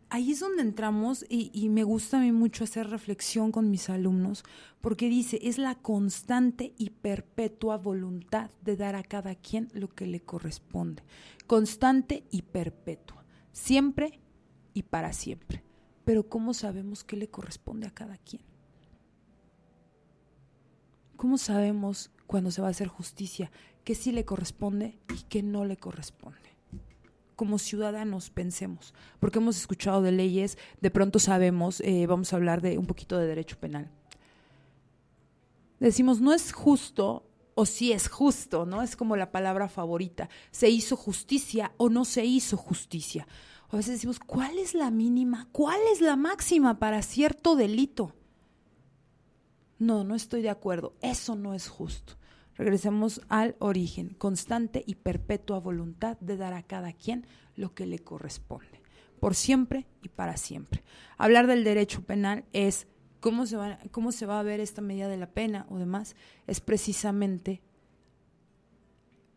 ahí es donde entramos y me gusta a mí mucho hacer reflexión con mis alumnos, porque dice, es la constante y perpetua voluntad de dar a cada quien lo que le corresponde. Constante y perpetua, siempre y para siempre. Pero ¿cómo sabemos qué le corresponde a cada quien? ¿Cómo sabemos cuando se va a hacer justicia qué sí le corresponde y qué no le corresponde? Como ciudadanos pensemos, porque hemos escuchado de leyes, de pronto sabemos, vamos a hablar de un poquito de derecho penal. Decimos, no es justo o sí es justo, ¿no? Es como la palabra favorita. ¿Se hizo justicia o no se hizo justicia? O a veces decimos, ¿cuál es la mínima? ¿Cuál es la máxima para cierto delito? No estoy de acuerdo. Eso no es justo. Regresemos al origen, constante y perpetua voluntad de dar a cada quien lo que le corresponde, por siempre y para siempre. Hablar del derecho penal es cómo se va a ver esta medida de la pena o demás, es precisamente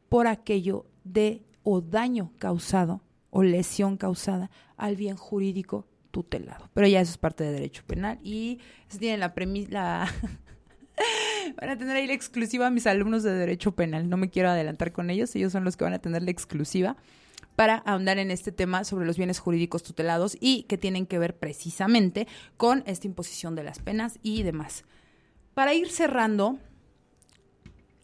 por aquello de o daño causado o lesión causada al bien jurídico tutelado. Pero ya eso es parte de derecho penal y se tiene la premisa... Van a tener ahí la exclusiva a mis alumnos de Derecho Penal. No me quiero adelantar con ellos. Ellos son los que van a tener la exclusiva para ahondar en este tema sobre los bienes jurídicos tutelados y que tienen que ver precisamente con esta imposición de las penas y demás. Para ir cerrando,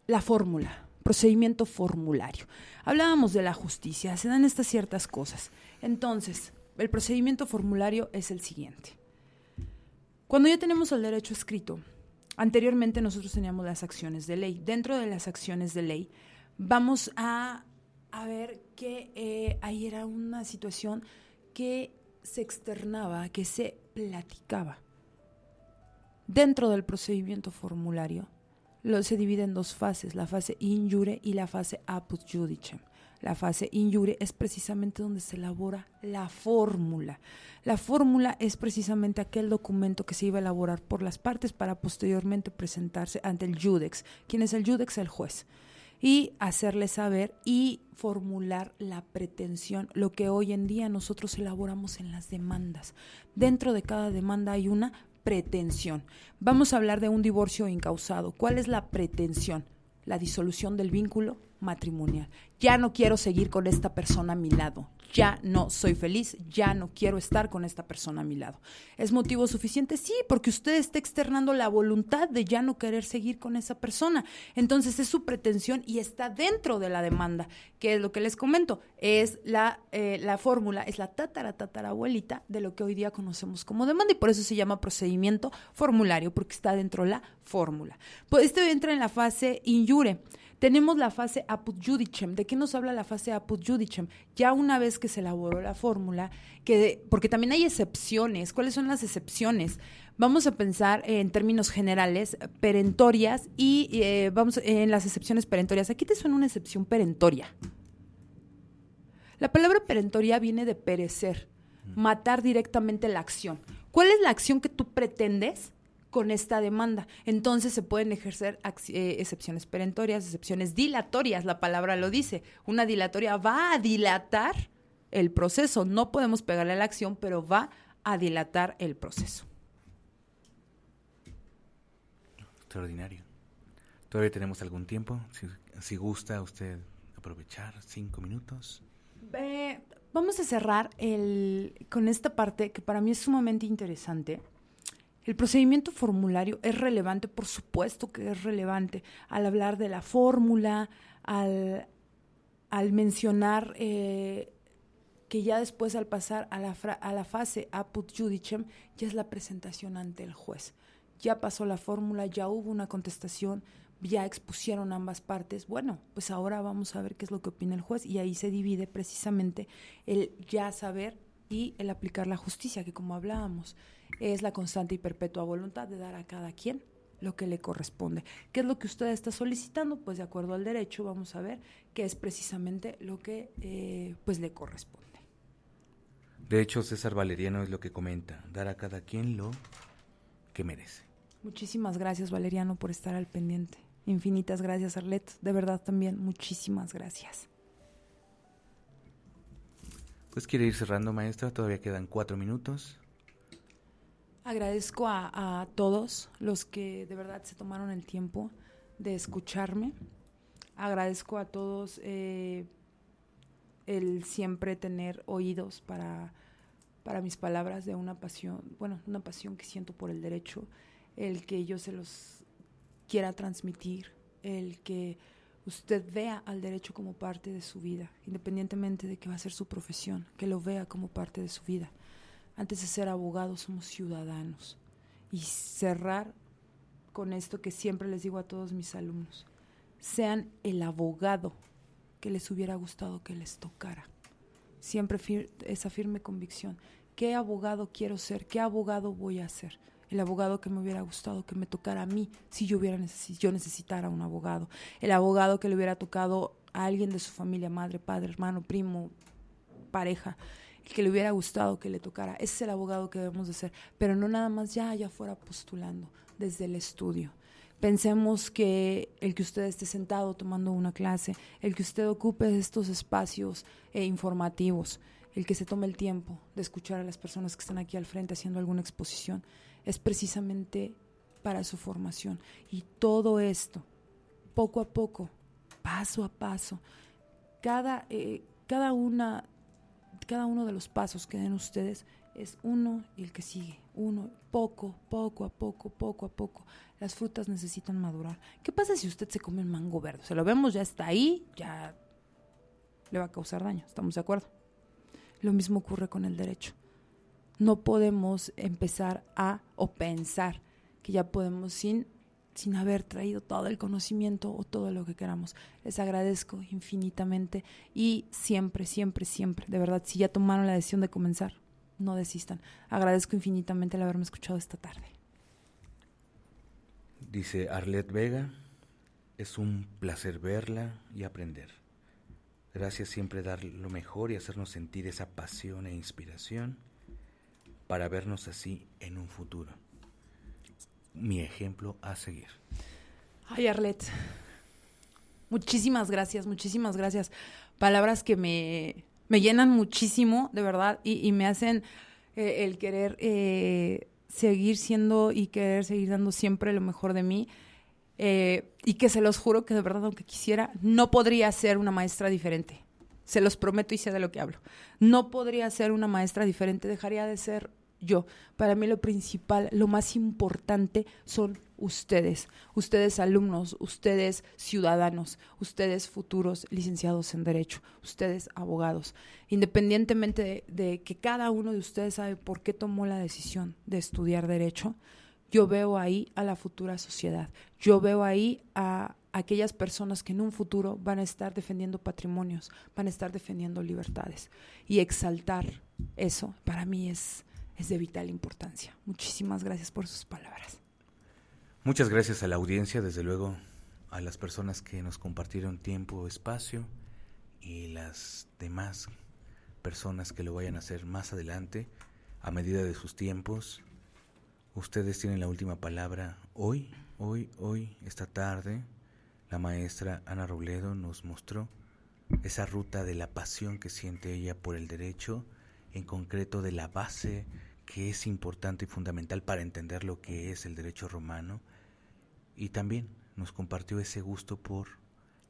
la fórmula, procedimiento formulario. Hablábamos de la justicia, se dan estas ciertas cosas. Entonces, el procedimiento formulario es el siguiente. Cuando ya tenemos el derecho escrito, anteriormente nosotros teníamos las acciones de ley. Dentro de las acciones de ley vamos a ver que ahí era una situación que se externaba, que se platicaba. Dentro del procedimiento formulario se divide en dos fases, la fase in iure y la fase apud judicem. La fase in iure es precisamente donde se elabora la fórmula. La fórmula es precisamente aquel documento que se iba a elaborar por las partes para posteriormente presentarse ante el judex. ¿Quién es el judex? El juez. Y hacerle saber y formular la pretensión, lo que hoy en día nosotros elaboramos en las demandas. Dentro de cada demanda hay una pretensión. Vamos a hablar de un divorcio incausado. ¿Cuál es la pretensión? La disolución del vínculo matrimonial. Ya no quiero seguir con esta persona a mi lado. Ya no soy feliz, ya no quiero estar con esta persona a mi lado. ¿Es motivo suficiente? Sí, porque usted está externando la voluntad de ya no querer seguir con esa persona. Entonces es su pretensión y está dentro de la demanda, que es lo que les comento. Es la fórmula, es la tatarabuelita de lo que hoy día conocemos como demanda y por eso se llama procedimiento formulario, porque está dentro de la fórmula. Pues entra en la fase in iure. Tenemos la fase apud judicem. ¿De qué nos habla la fase apud judicem? Ya una vez que se elaboró la fórmula, porque también hay excepciones. ¿Cuáles son las excepciones? Vamos a pensar en términos generales, perentorias, y vamos en las excepciones perentorias. Aquí te suena una excepción perentoria. La palabra perentoria viene de perecer, matar directamente la acción. ¿Cuál es la acción que tú pretendes con esta demanda? Entonces se pueden ejercer excepciones perentorias, excepciones dilatorias, la palabra lo dice. Una dilatoria va a dilatar el proceso. No podemos pegarle a la acción, pero va a dilatar el proceso. Extraordinario. Todavía tenemos algún tiempo. Si gusta usted aprovechar 5 minutos. Vamos a cerrar con esta parte que para mí es sumamente interesante. El procedimiento formulario es relevante, por supuesto que es relevante, al hablar de la fórmula, al mencionar que ya después al pasar a la fase apud judicem, ya es la presentación ante el juez. Ya pasó la fórmula, ya hubo una contestación, ya expusieron ambas partes. Bueno, pues ahora vamos a ver qué es lo que opina el juez, y ahí se divide precisamente el ya saber y el aplicar la justicia, que como hablábamos, es la constante y perpetua voluntad de dar a cada quien lo que le corresponde. ¿Qué es lo que usted está solicitando? Pues de acuerdo al derecho vamos a ver qué es precisamente lo que pues le corresponde. De hecho, César Valeriano es lo que comenta, dar a cada quien lo que merece. Muchísimas gracias, Valeriano, por estar al pendiente. Infinitas gracias, Arlet. De verdad también, muchísimas gracias. Pues quiere ir cerrando, maestra, todavía quedan 4 minutos. Agradezco a todos los que de verdad se tomaron el tiempo de escucharme. Agradezco a todos el siempre tener oídos para mis palabras, de una pasión que siento por el derecho, el que yo se los quiera transmitir, el que usted vea al derecho como parte de su vida, independientemente de que va a ser su profesión, que lo vea como parte de su vida. Antes de ser abogados somos ciudadanos. Y cerrar con esto que siempre les digo a todos mis alumnos: sean el abogado que les hubiera gustado que les tocara. Siempre esa firme convicción. ¿Qué abogado quiero ser? ¿Qué abogado voy a ser? El abogado que me hubiera gustado que me tocara a mí si yo necesitara un abogado. El abogado que le hubiera tocado a alguien de su familia, madre, padre, hermano, primo, pareja, el que le hubiera gustado que le tocara. Ese es el abogado que debemos de ser, pero no nada más ya fuera postulando desde el estudio. Pensemos que el que usted esté sentado tomando una clase, el que usted ocupe estos espacios informativos, el que se tome el tiempo de escuchar a las personas que están aquí al frente haciendo alguna exposición, es precisamente para su formación. Y todo esto, poco a poco, paso a paso, cada uno de los pasos que den ustedes es uno y el que sigue, uno, poco a poco. Las frutas necesitan madurar. ¿Qué pasa si usted se come un mango verde? Se lo vemos, ya está ahí, ya le va a causar daño, ¿estamos de acuerdo? Lo mismo ocurre con el derecho. No podemos empezar o pensar que ya podemos sin haber traído todo el conocimiento o todo lo que queramos. Les agradezco infinitamente y siempre, de verdad, si ya tomaron la decisión de comenzar, no desistan. Agradezco infinitamente el haberme escuchado esta tarde. Dice Arlet Vega, es un placer verla y aprender. Gracias, siempre dar lo mejor y hacernos sentir esa pasión e inspiración para vernos así en un futuro. Mi ejemplo a seguir. Ay, Arlet, muchísimas gracias. Palabras que me llenan muchísimo, de verdad, y me hacen el querer seguir siendo y querer seguir dando siempre lo mejor de mí. Y que se los juro que de verdad, aunque quisiera, no podría ser una maestra diferente. Se los prometo y sé de lo que hablo. No podría ser una maestra diferente, dejaría de ser yo. Para mí lo principal, lo más importante son ustedes alumnos, ustedes ciudadanos, ustedes futuros licenciados en Derecho, ustedes abogados. Independientemente de que cada uno de ustedes sabe por qué tomó la decisión de estudiar Derecho, yo veo ahí a la futura sociedad, yo veo ahí a aquellas personas que en un futuro van a estar defendiendo patrimonios, van a estar defendiendo libertades. Y exaltar eso para mí es de vital importancia. Muchísimas gracias por sus palabras. Muchas gracias a la audiencia, desde luego, a las personas que nos compartieron tiempo, espacio, y las demás personas que lo vayan a hacer más adelante, a medida de sus tiempos. Ustedes tienen la última palabra. Hoy, esta tarde, la maestra Ana Robledo nos mostró esa ruta de la pasión que siente ella por el derecho, en concreto de la base que es importante y fundamental para entender lo que es el derecho romano, y también nos compartió ese gusto por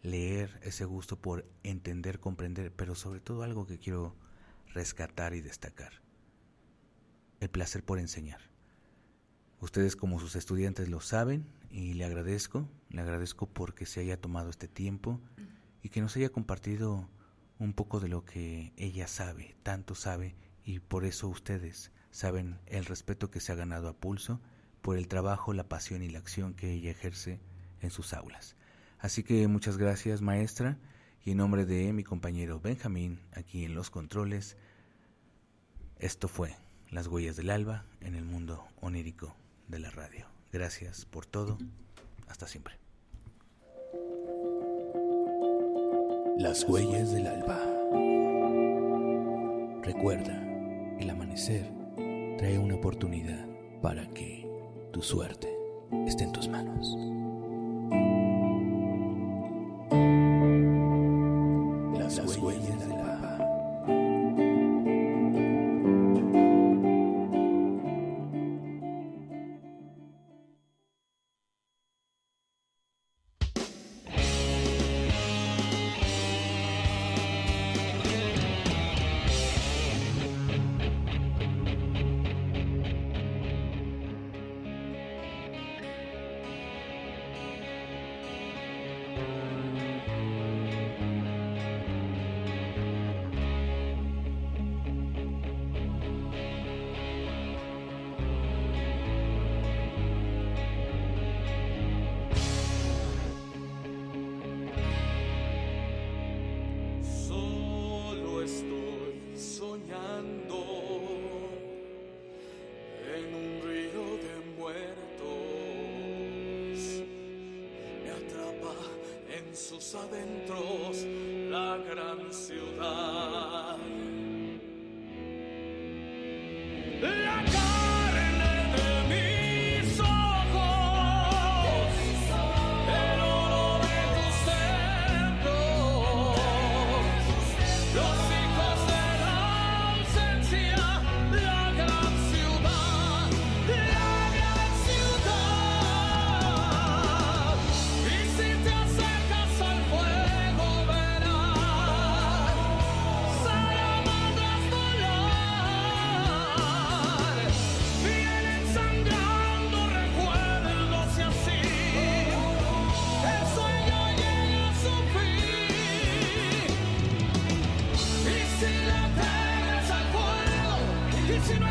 leer, ese gusto por entender, comprender, pero sobre todo algo que quiero rescatar y destacar: el placer por enseñar. Ustedes como sus estudiantes lo saben, y le agradezco porque se haya tomado este tiempo y que nos haya compartido un poco de lo que ella sabe, tanto sabe, y por eso ustedes saben el respeto que se ha ganado a pulso por el trabajo, la pasión y la acción que ella ejerce en sus aulas. Así que muchas gracias, maestra, y en nombre de mi compañero Benjamín, aquí en los controles, esto fue Las Huellas del Alba en el mundo onírico de la radio. Gracias por todo. Hasta siempre. Las Huellas del Alba. Recuerda, el amanecer trae una oportunidad para que tu suerte esté en tus manos. Las Huellas del Alba. Sus adentros, la gran ciudad. La carne de mis ojos, el oro de tus templos, los hijos de la ausencia, la gran ciudad, la gran ciudad. Y si te acercas al fuego verás salamandras volar, vienen sangrando recuerdos y así el sueño llega a su fin. Y si le temes al fuego, y si no